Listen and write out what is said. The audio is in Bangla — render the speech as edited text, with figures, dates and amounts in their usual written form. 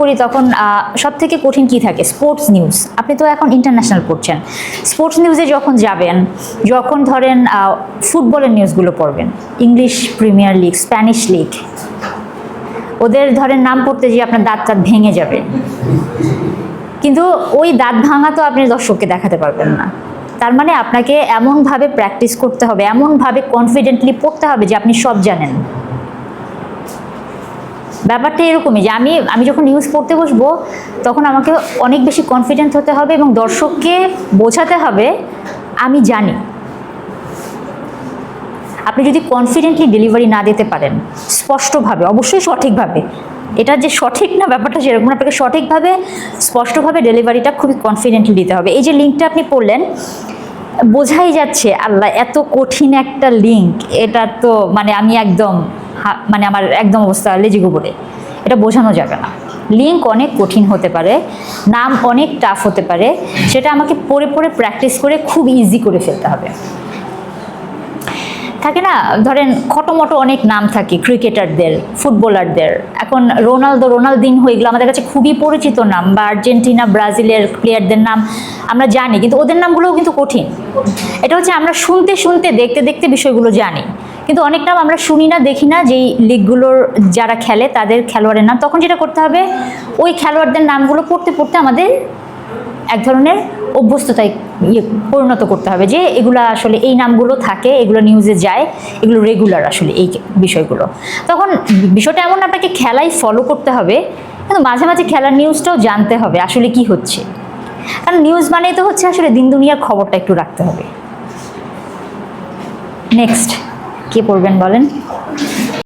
করি তখন সব থেকে কঠিন কি থাকে? Sports news. আপনি তো এখন ইন্টারন্যাশনাল পড়ছেন, স্পোর্টস নিউজে যখন যাবেন, যখন ধরেন ফুটবলের নিউজগুলো পড়বেন, English premier league, Spanish league, ওদের ধরেন নাম পড়তে গিয়ে আপনার দাঁত ভেঙে যাবে, কিন্তু ওই দাঁত ভাঙা তো আপনি দর্শককে দেখাতে পারবেন না। তার মানে আপনাকে এমনভাবে প্র্যাকটিস করতে হবে, এমনভাবে কনফিডেন্টলি পড়তে হবে যে আপনি সব জানেন। ব্যাপারটা এরকমই যে আমি যখন নিউজ পড়তে বসবো তখন আমাকে অনেক বেশি কনফিডেন্ট হতে হবে এবং দর্শককে বোঝাতে হবে আমি জানি। আপনি যদি কনফিডেন্টলি ডেলিভারি না দিতে পারেন, স্পষ্টভাবে, অবশ্যই সঠিকভাবে, এটা যে সঠিক না ব্যাপারটা সেরকম, আপনাকে সঠিকভাবে স্পষ্টভাবে ডেলিভারিটা খুবই কনফিডেন্টলি দিতে হবে। এই যে লিঙ্কটা আপনি পড়লেন, বোঝাই যাচ্ছে আল্লাহ এত কঠিন একটা লিঙ্ক, এটা তো মানে আমি একদম মানে আমার একদম অবস্থা লেজিগো বলে, এটা বোঝানো যাবে না। লিঙ্ক অনেক কঠিন হতে পারে, নাম অনেক টাফ হতে পারে, সেটা আমাকে পড়ে পড়ে প্র্যাকটিস করে খুব ইজি করে ফেলতে হবে। থাকে না, ধরেন খটোমটো অনেক নাম থাকে ক্রিকেটারদের, ফুটবলারদের। এখন রোনালদিনহো এগুলো আমাদের কাছে খুবই পরিচিত নাম, বা আর্জেন্টিনা ব্রাজিলের প্লেয়ারদের নাম আমরা জানি, কিন্তু ওদের নামগুলোও কিন্তু কঠিন। এটা হচ্ছে আমরা শুনতে শুনতে দেখতে দেখতে বিষয়গুলো জানি, কিন্তু অনেক নাম আমরা শুনি না, দেখি না, যেই লিগগুলোর যারা খেলে তাদের খেলোয়াড়ের নাম। তখন যেটা করতে হবে, ওই খেলোয়াড়দের নামগুলো পড়তে পড়তে আমাদের এক ধরনের অভ্যস্ততায় পরিণত করতে হবে যে এগুলো আসলে এই নামগুলো থাকে, এগুলো নিউজে যায়, এগুলো রেগুলার আসলে এই বিষয়গুলো। তখন বিষয়টা এমন আপনাকে খেলাই ফলো করতে হবে, কিন্তু মাঝে মাঝে খেলার নিউজটাও জানতে হবে আসলে কি হচ্ছে, কারণ নিউজ মানেই তো হচ্ছে আসলে দিন দুনিয়ার খবরটা একটু রাখতে হবে। নেক্সট কে পড়বেন বলেন?